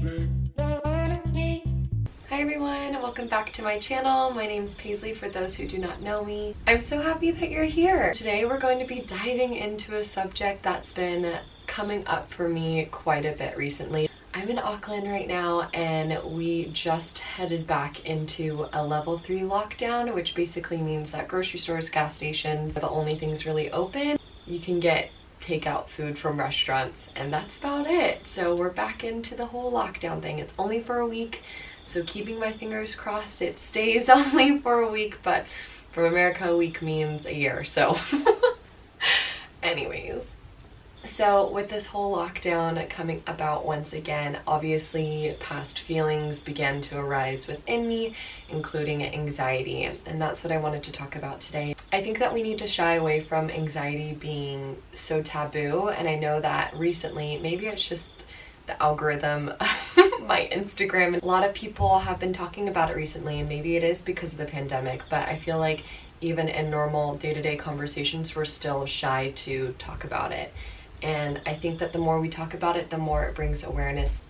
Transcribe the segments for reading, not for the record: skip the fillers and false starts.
Hi everyone, welcome back to my channel. My name's Paisley for those who do not know me. I'm so happy that you're here. Today we're going to be diving into a subject that's been coming up for me quite a bit recently. I'm in Auckland right now and we just headed back into a level 3 lockdown, which basically means that grocery stores, gas stations, the only things really open. You can get takeout food from restaurants and that's about it. So we're back into the whole lockdown thing. It's only for a week. So keeping my fingers crossed it stays only for a week, but from America a week means a year, so anyways. So with this whole lockdown coming about once again, obviously past feelings began to arise within me, including anxiety, and that's what I wanted to talk about today. I think that we need to shy away from anxiety being so taboo, and I know that recently, maybe it's just the algorithm of my Instagram. A lot of people have been talking about it recently, and maybe it is because of the pandemic, but I feel like even in normal day-to-day conversations, we're still shy to talk about it. And I think that the more we talk about it, the more it brings awareness.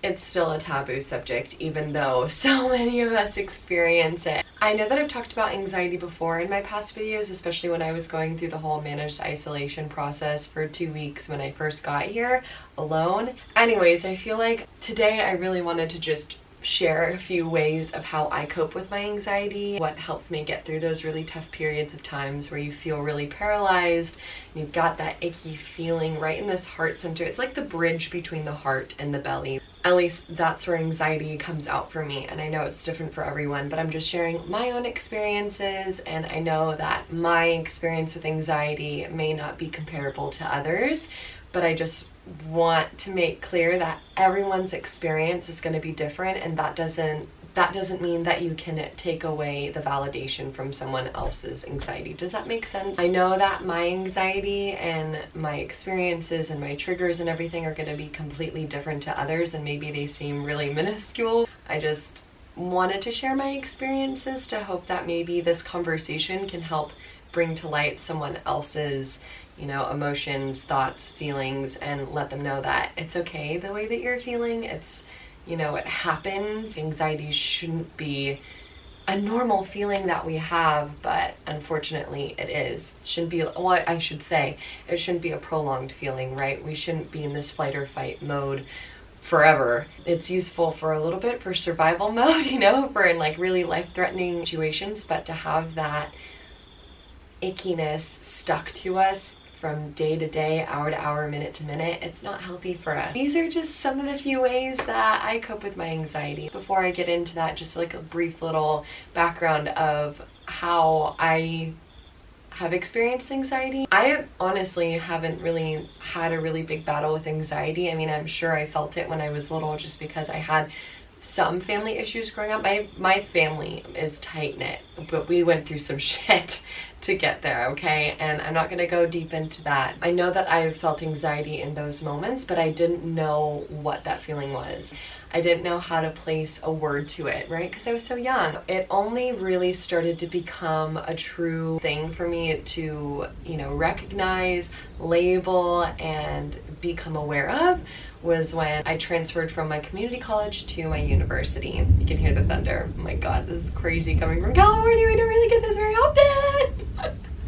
It's still a taboo subject, even though so many of us experience it. I know that I've talked about anxiety before in my past videos, especially when I was going through the whole managed isolation process for 2 weeks when I first got here alone. Anyways, I feel like today I really wanted to just share a few ways of how I cope with my anxiety, what helps me get through those really tough periods of times where you feel really paralyzed, and you've got that icky feeling right in this heart center. It's like the bridge between the heart and the belly. At least that's where anxiety comes out for me, and I know it's different for everyone, but I'm just sharing my own experiences, and I know that my experience with anxiety may not be comparable to others, but I just want to make clear that everyone's experience is going to be different, and that doesn't mean that you can take away the validation from someone else's anxiety. Does that make sense? I know that my anxiety and my experiences and my triggers and everything are going to be completely different to others, and maybe they seem really minuscule. I just wanted to share my experiences to hope that maybe this conversation can help bring to light someone else's, emotions, thoughts, feelings, and let them know that it's okay the way that you're feeling. It's, it happens. Anxiety shouldn't be a normal feeling that we have, but unfortunately it is. It shouldn't be, well, I should say, it shouldn't be a prolonged feeling, right? We shouldn't be in this fight or fight mode forever. It's useful for a little bit for survival mode, for in like really life-threatening situations, but to have that ickiness stuck to us from day to day, hour to hour, minute to minute, it's not healthy for us. These are just some of the few ways that I cope with my anxiety. Before I get into that, just like a brief little background of how I have experienced anxiety. I honestly haven't really had a really big battle with anxiety. I mean, I'm sure I felt it when I was little just because I had some family issues growing up. My family is tight-knit, but we went through some shit to get there, okay? And I'm not gonna go deep into that. I know that I felt anxiety in those moments, but I didn't know what that feeling was. I didn't know how to place a word to it, right? Because I was so young. It only really started to become a true thing for me to, recognize, label, and become aware of was when I transferred from my community college to my university. You can hear the thunder. Oh my god, this is crazy coming from California. We don't really get this very often.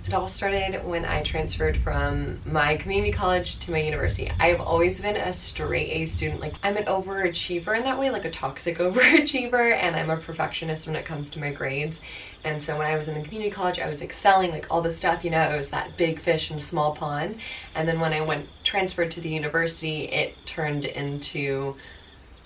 It all started when I transferred from my community college to my university. I've always been a straight A student. Like, I'm an overachiever in that way, like a toxic overachiever, and I'm a perfectionist when it comes to my grades. And so when I was in the community college, I was excelling, like all this stuff, it was that big fish in a small pond. And then when I transferred to the university, it turned into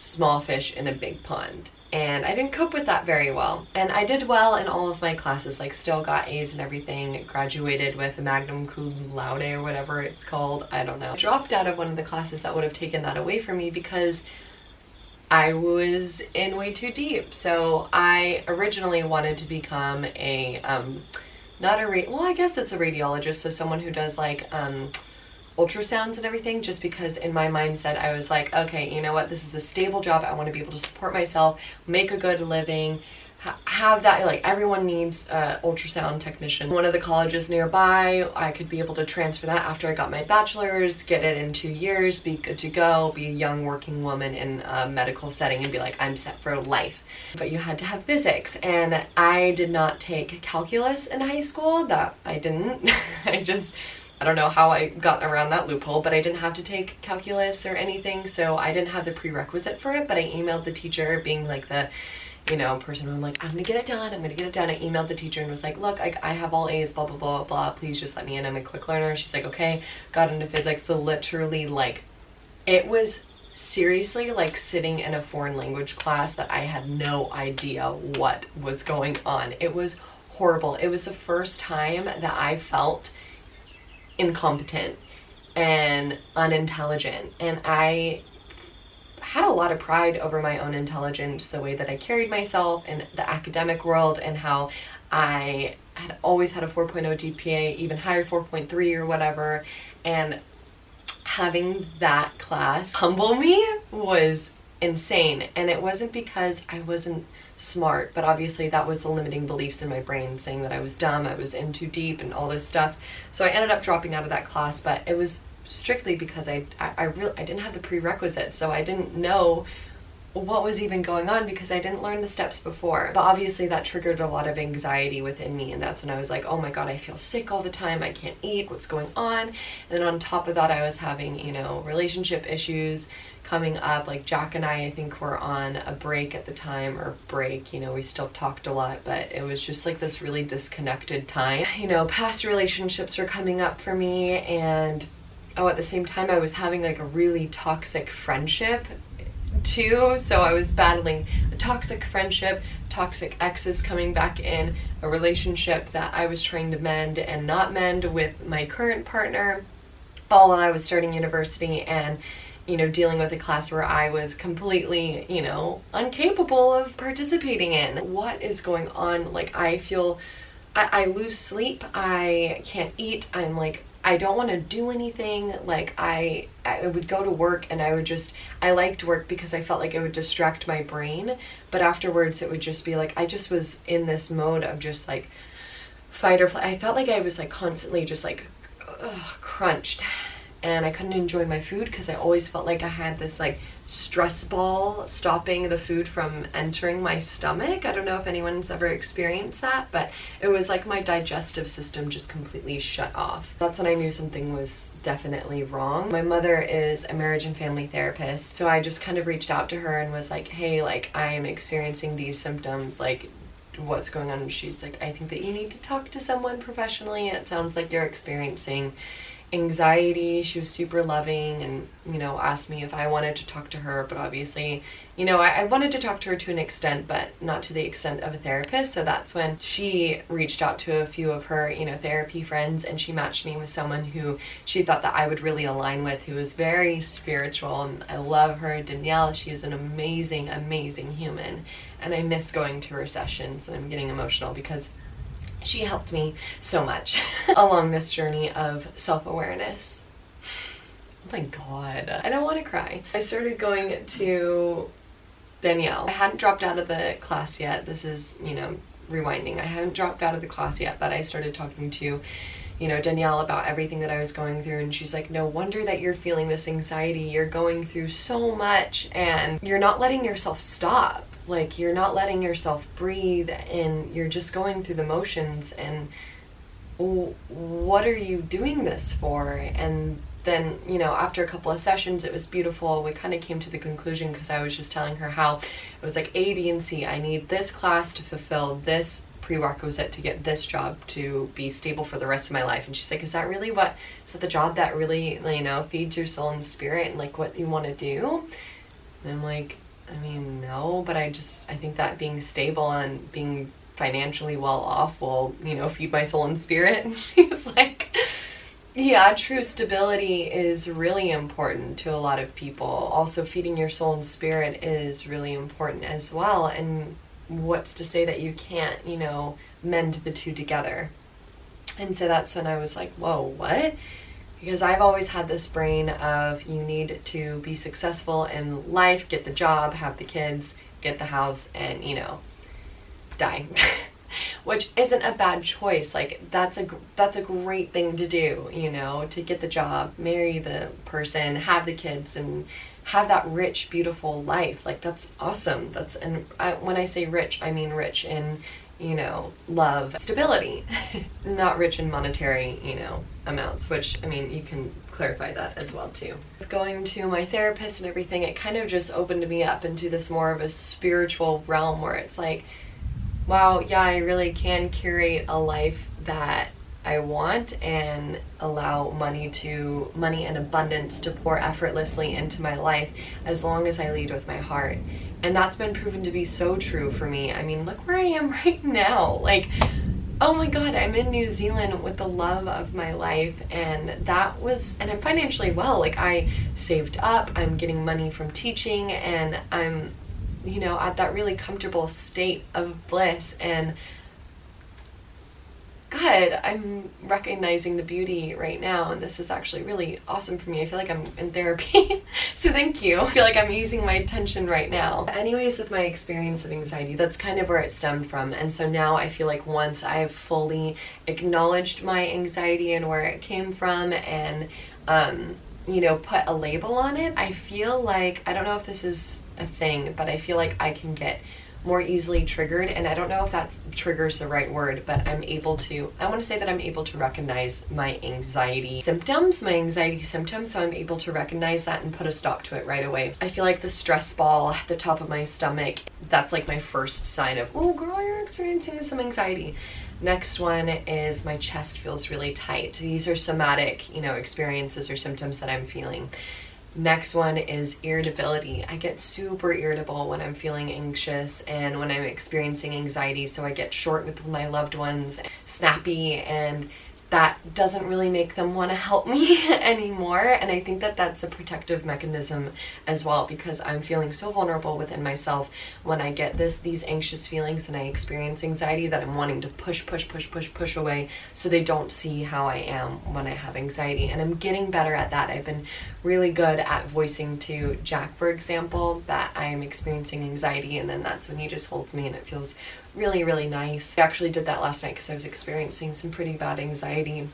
small fish in a big pond. And I didn't cope with that very well. And I did well in all of my classes, like still got A's and everything, graduated with a magna cum laude or whatever it's called, I don't know. Dropped out of one of the classes that would have taken that away from me because I was in way too deep. So I originally wanted to become a, I guess it's a radiologist, so someone who does like, ultrasounds and everything, just because in my mindset I was like, okay, you know what, this is a stable job. I want to be able to support myself, make a good living, have that, like everyone needs an ultrasound technician. One of the colleges nearby, I could be able to transfer that after I got my bachelor's, get it in 2 years, be good to go, be a young working woman in a medical setting and be like, I'm set for life. But you had to have physics, and I did not take calculus in high school. That I didn't. I don't know how I got around that loophole, but I didn't have to take calculus or anything, so I didn't have the prerequisite for it. But I emailed the teacher, being like the, you know, person who I'm like, I'm gonna get it done, I'm gonna get it done. I emailed the teacher and was like, look, I have all A's, blah, blah, blah, blah, please just let me in, I'm a quick learner. She's like, okay, got into physics. So literally, like, it was seriously like sitting in a foreign language class that I had no idea what was going on. It was horrible. It was the first time that I felt incompetent and unintelligent, and I had a lot of pride over my own intelligence, the way that I carried myself in the academic world, and how I had always had a 4.0 GPA, even higher 4.3 or whatever, and having that class humble me was insane. And it wasn't because I wasn't smart, but obviously that was the limiting beliefs in my brain saying that I was dumb, I was in too deep and all this stuff. So I ended up dropping out of that class, but it was strictly because I didn't have the prerequisites, so I didn't know what was even going on because I didn't learn the steps before. But obviously that triggered a lot of anxiety within me, and that's when I was like, oh my god, I feel sick all the time, I can't eat, what's going on? And then on top of that, I was having, you know, relationship issues coming up. Like Jack and I think were on a break at the time, or break, you know, we still talked a lot, but it was just like this really disconnected time. You know, past relationships were coming up for me, and at the same time I was having like a really toxic friendship too. So I was battling a toxic friendship, toxic exes coming back in, a relationship that I was trying to mend and not mend with my current partner, all while I was starting university and, you know, dealing with a class where I was completely, you know, incapable of participating in. What is going on? Like, I feel, I lose sleep, I can't eat, I'm like, I don't want to do anything. Like I would go to work and I liked work because I felt like it would distract my brain, but afterwards it would just be like, I just was in this mode of just like fight or flight. I felt like I was like constantly just like crunched, and I couldn't enjoy my food because I always felt like I had this like stress ball stopping the food from entering my stomach. I don't know if anyone's ever experienced that, but it was like my digestive system just completely shut off. That's when I knew something was definitely wrong. My mother is a marriage and family therapist, so I just kind of reached out to her and was like, hey, like I am experiencing these symptoms, like what's going on? And she's like, I think that you need to talk to someone professionally. It sounds like you're experiencing anxiety. She was super loving and, you know, asked me if I wanted to talk to her, but obviously, you know, I wanted to talk to her to an extent, but not to the extent of a therapist. So that's when she reached out to a few of her, you know, therapy friends, and she matched me with someone who she thought that I would really align with, who is very spiritual, and I love her, Danielle. She is an amazing, amazing human, and I miss going to her sessions, and I'm getting emotional because she helped me so much along this journey of self-awareness. Oh my god, I don't want to cry. I started going to Danielle. I hadn't dropped out of the class yet. This is, you know, rewinding. I hadn't dropped out of the class yet, but I started talking to, you know, Danielle about everything that I was going through, and she's like, no wonder that you're feeling this anxiety. You're going through so much and you're not letting yourself stop. Like, you're not letting yourself breathe, and you're just going through the motions, and what are you doing this for? And then, you know, after a couple of sessions, it was beautiful. We kind of came to the conclusion because I was just telling her how it was like A, B, and C. I need this class to fulfill this prerequisite to get this job to be stable for the rest of my life. And she's like, is that the job that really, you know, feeds your soul and spirit and like what you want to do? And I'm like, I mean, no, but I think that being stable and being financially well off will, you know, feed my soul and spirit. And she's like, yeah, true, stability is really important to a lot of people. Also, feeding your soul and spirit is really important as well. And what's to say that you can't, you know, mend the two together? And so that's when I was like, whoa, what? Because I've always had this brain of you need to be successful in life, get the job, have the kids, get the house, and, you know, die. Which isn't a bad choice. Like, that's a great thing to do, you know, to get the job, marry the person, have the kids, and have that rich, beautiful life. Like, that's awesome. When I say rich, I mean rich in, you know, love, stability, not rich in monetary, you know, amounts, which, I mean, you can clarify that as well too. Going to my therapist and everything, it kind of just opened me up into this more of a spiritual realm where it's like, wow, yeah, I really can curate a life that I want and allow money and abundance to pour effortlessly into my life as long as I lead with my heart. And that's been proven to be so true for me. I mean, look where I am right now. Like, oh my God, I'm in New Zealand with the love of my life, and I'm financially well. Like, I saved up, I'm getting money from teaching, and I'm, you know, at that really comfortable state of bliss. And God, I'm recognizing the beauty right now, and this is actually really awesome for me. I feel like I'm in therapy. So thank you. I feel like I'm easing my tension right now. Anyways, with my experience of anxiety, that's kind of where it stemmed from. And so now I feel like once I've fully acknowledged my anxiety and where it came from, and you know, put a label on it, I feel like, I don't know if this is a thing, but I feel like I can get more easily triggered. And I don't know if that's triggers the right word, but I want to say that I'm able to recognize my anxiety symptoms, so I'm able to recognize that and put a stop to it right away. I feel like the stress ball at the top of my stomach, that's like my first sign of, oh girl, you're experiencing some anxiety. Next one is my chest feels really tight. These are somatic, you know, experiences or symptoms that I'm feeling. Next one is irritability. I get super irritable when I'm feeling anxious and when I'm experiencing anxiety, so I get short with my loved ones, snappy, and that doesn't really make them want to help me anymore. And I think that that's a protective mechanism as well, because I'm feeling so vulnerable within myself when I get these anxious feelings and I experience anxiety, that I'm wanting to push away so they don't see how I am when I have anxiety. And I'm getting better at that. I've been really good at voicing to Jack, for example, that I'm experiencing anxiety, and then that's when he just holds me and it feels really, really nice. I actually did that last night because I was experiencing some pretty bad anxiety.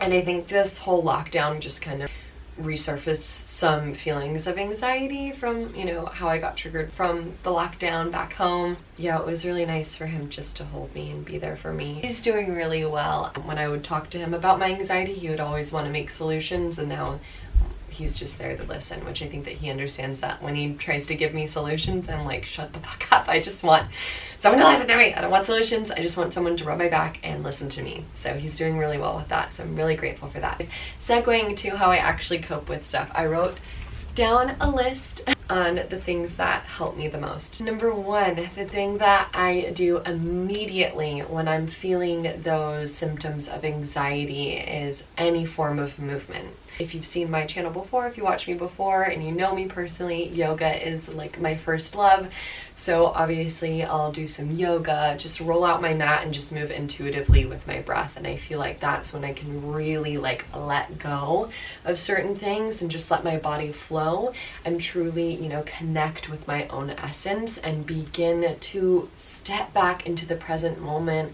And I think this whole lockdown just kind of resurfaced some feelings of anxiety from, you know, how I got triggered from the lockdown back home. Yeah, it was really nice for him just to hold me and be there for me. He's doing really well. When I would talk to him about my anxiety, he would always want to make solutions, and now he's just there to listen, which I think that he understands that when he tries to give me solutions, I'm like, shut the fuck up. I just want someone to listen to me. I don't want solutions. I just want someone to rub my back and listen to me. So he's doing really well with that. So I'm really grateful for that. Segueing to how I actually cope with stuff, I wrote down a list on the things that help me the most. Number one, the thing that I do immediately when I'm feeling those symptoms of anxiety is any form of movement. If you've seen my channel before, if you watched me before and you know me personally, yoga is like my first love. So obviously I'll do some yoga, just roll out my mat and just move intuitively with my breath. And I feel like that's when I can really like let go of certain things and just let my body flow and truly, you know, connect with my own essence and begin to step back into the present moment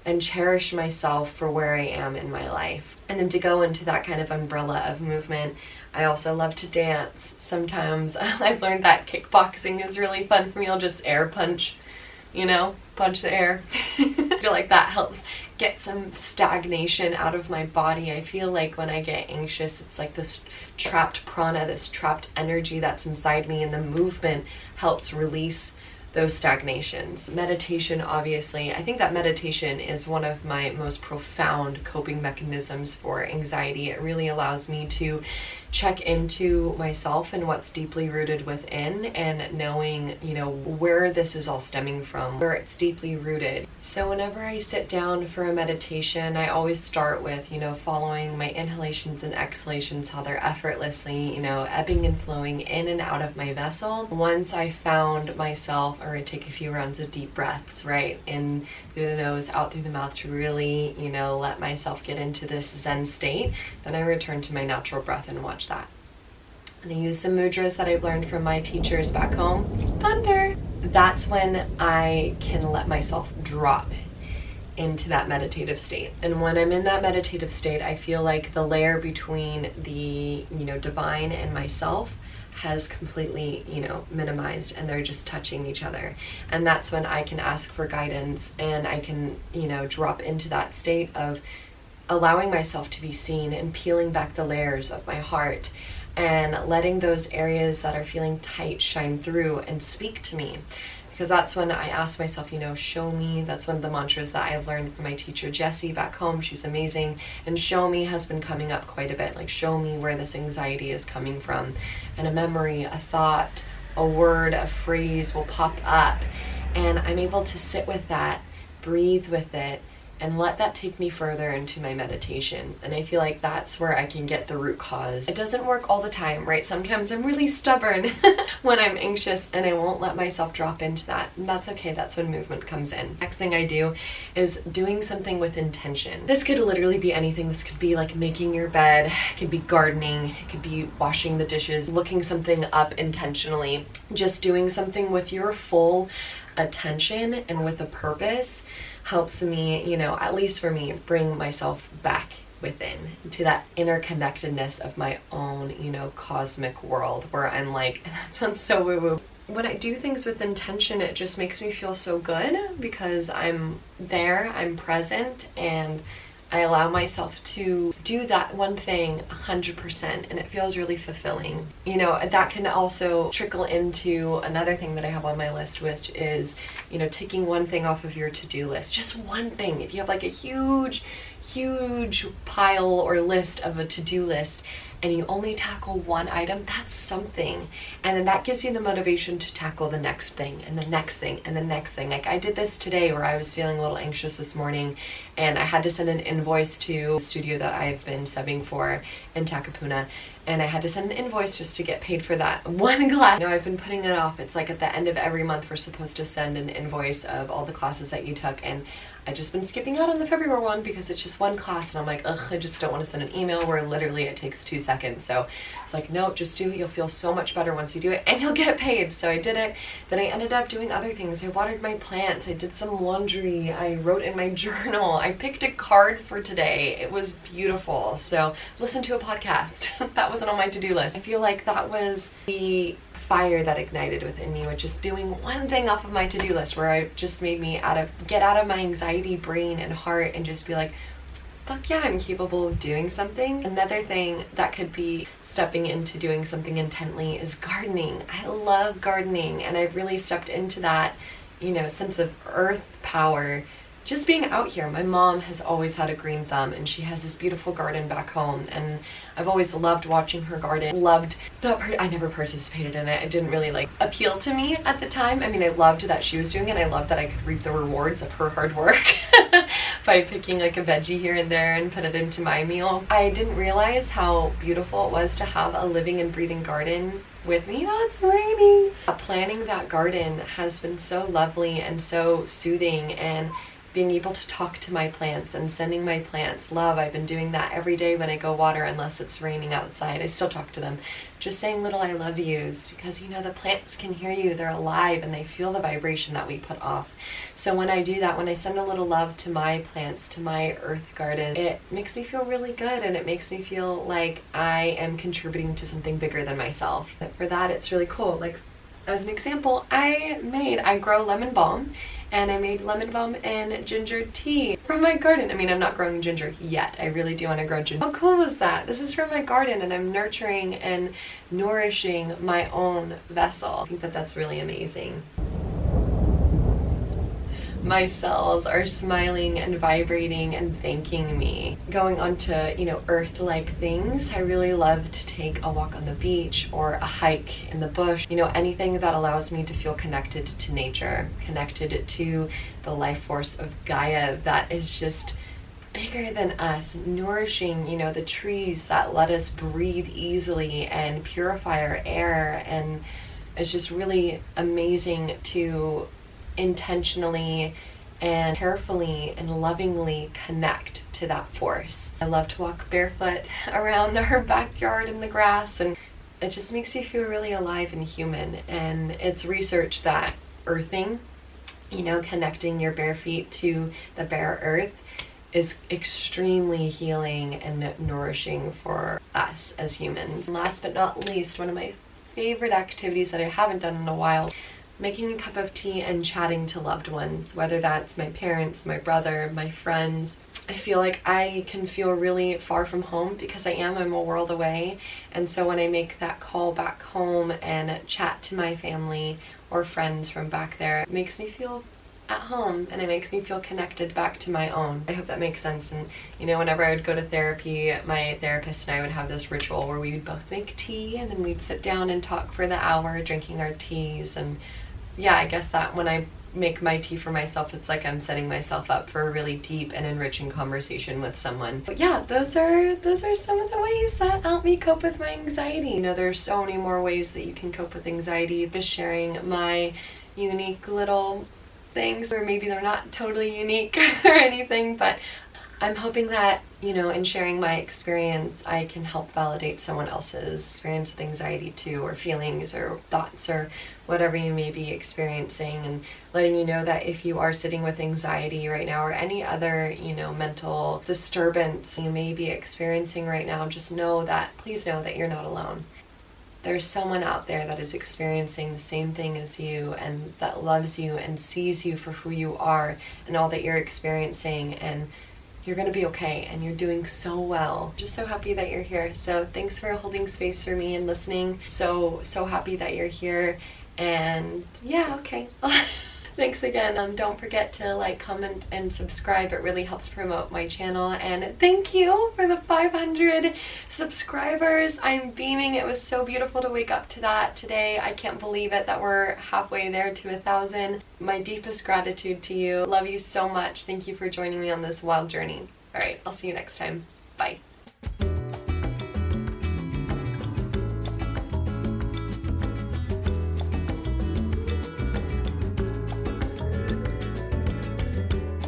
and cherish myself for where I am in my life. And then to go into that kind of umbrella of movement, I also love to dance. Sometimes I've learned that kickboxing is really fun for me. I'll just air punch, you know, punch the air. I feel like that helps get some stagnation out of my body. I feel like when I get anxious, it's like this trapped prana, this trapped energy that's inside me, and the movement helps release those stagnations. Meditation, obviously. I think that meditation is one of my most profound coping mechanisms for anxiety. It really allows me to check into myself and what's deeply rooted within, and knowing, you know, where this is all stemming from, where it's deeply rooted. So whenever I sit down for a meditation, I always start with, you know, following my inhalations and exhalations, how they're effortlessly, you know, ebbing and flowing in and out of my vessel. Once I found myself, or I take a few rounds of deep breaths, right, in through the nose, out through the mouth, to really, you know, let myself get into this Zen state, then I return to my natural breath and watch that. And I use some mudras that I've learned from my teachers back home. Thunder! that's when I can let myself drop into that meditative state. And when I'm in that meditative state, I feel like the layer between the, divine and myself has completely, minimized, and they're just touching each other. And that's when I can ask for guidance, and I can, drop into that state of allowing myself to be seen and peeling back the layers of my heart and letting those areas that are feeling tight shine through and speak to me. Because that's when I ask myself, show me. That's one of the mantras that I've learned from my teacher, Jessie, back home. She's amazing. And show me has been coming up quite a bit. Like, show me where this anxiety is coming from. And a memory, a thought, a word, a phrase will pop up. And I'm able to sit with that, breathe with it, and let that take me further into my meditation. And I feel like that's where I can get the root cause. It doesn't work all the time, right? Sometimes I'm really stubborn when I'm anxious and I won't let myself drop into that. And that's okay, that's when movement comes in. Next thing I do is doing something with intention. This could literally be anything. This could be like making your bed, it could be gardening, it could be washing the dishes, looking something up intentionally. Just doing something with your full attention and with a purpose helps me, at least for me, bring myself back within to that interconnectedness of my own, cosmic world, where I'm like, and that sounds so woo-woo. When I do things with intention, it just makes me feel so good because I'm there, I'm present, and I allow myself to do that one thing 100%, and it feels really fulfilling. That can also trickle into another thing that I have on my list, which is, ticking one thing off of your to-do list. Just one thing. If you have like a huge pile or list of a to-do list, and you only tackle one item, that's something. And then that gives you the motivation to tackle the next thing and the next thing and the next thing. Like I did this today where I was feeling a little anxious this morning, and I had to send an invoice to the studio that I've been subbing for in Takapuna. And I had to send an invoice just to get paid for that one class. I've been putting it off. It's like at the end of every month we're supposed to send an invoice of all the classes that you took, and I've just been skipping out on the February one because it's just one class, and I'm like, ugh, I just don't want to send an email where literally it takes 2 seconds. So it's like, no, just do it. You'll feel so much better once you do it, and you'll get paid. So I did it. Then I ended up doing other things. I watered my plants. I did some laundry. I wrote in my journal. I picked a card for today. It was beautiful. So listen to a podcast. That wasn't on my to-do list. I feel like that was the fire that ignited within me, with just doing one thing off of my to-do list, where it just made me get out of my anxiety brain and heart and just be like, fuck yeah, I'm capable of doing something. Another thing that could be stepping into doing something intently is gardening. I love gardening, and I've really stepped into that, sense of earth power just being out here. My mom has always had a green thumb, and she has this beautiful garden back home, and I've always loved watching her garden. I never participated in it. It didn't really appeal to me at the time. I mean, I loved that she was doing it. I loved that I could reap the rewards of her hard work by picking a veggie here and there and put it into my meal. I didn't realize how beautiful it was to have a living and breathing garden with me. Oh, it's raining. Planning that garden has been so lovely and so soothing, and being able to talk to my plants and sending my plants love. I've been doing that every day when I go water, unless it's raining outside. I still talk to them, just saying little I love yous, because the plants can hear you. They're alive and they feel the vibration that we put off. So when I do that, when I send a little love to my plants, to my earth garden, it makes me feel really good, and it makes me feel like I am contributing to something bigger than myself. But for that, it's really cool. As an example, I grow lemon balm, and I made lemon balm and ginger tea from my garden. I mean, I'm not growing ginger yet. I really do want to grow ginger. How cool was that? This is from my garden, and I'm nurturing and nourishing my own vessel. I think that that's really amazing. My cells are smiling and vibrating and thanking me. Going on to, earth-like things, I really love to take a walk on the beach or a hike in the bush. Anything that allows me to feel connected to nature, connected to the life force of Gaia that is just bigger than us, nourishing, the trees that let us breathe easily and purify our air. And it's just really amazing to intentionally and carefully and lovingly connect to that force. I love to walk barefoot around our backyard in the grass, and it just makes you feel really alive and human. And it's research that earthing, you know, connecting your bare feet to the bare earth is extremely healing and nourishing for us as humans. And last but not least, one of my favorite activities that I haven't done in a while, making a cup of tea and chatting to loved ones, whether that's my parents, my brother, my friends. I feel like I can feel really far from home because I'm a world away, and so when I make that call back home and chat to my family or friends from back there, it makes me feel at home and it makes me feel connected back to my own. I hope that makes sense. And you know, whenever I would go to therapy, my therapist and I would have this ritual where we would both make tea and then we'd sit down and talk for the hour drinking our teas. And yeah, I guess that when I make my tea for myself, it's like I'm setting myself up for a really deep and enriching conversation with someone. But yeah, those are some of the ways that help me cope with my anxiety. You know, there's so many more ways that you can cope with anxiety. Just sharing my unique little things, or maybe they're not totally unique or anything, but I'm hoping that, you know, in sharing my experience, I can help validate someone else's experience with anxiety too, or feelings or thoughts or whatever you may be experiencing, and letting you know that if you are sitting with anxiety right now or any other, you know, mental disturbance you may be experiencing right now, just know that, please know that you're not alone. There's someone out there that is experiencing the same thing as you and that loves you and sees you for who you are and all that you're experiencing, and you're gonna be okay and you're doing so well. Just so happy that you're here. So thanks for holding space for me and listening. So happy that you're here, and yeah, okay. Thanks again. Don't forget to like, comment, and subscribe. It really helps promote my channel. And thank you for the 500 subscribers. I'm beaming. It was so beautiful to wake up to that today. I can't believe it that we're halfway there to 1,000. My deepest gratitude to you. Love you so much. Thank you for joining me on this wild journey. All right, I'll see you next time. Bye.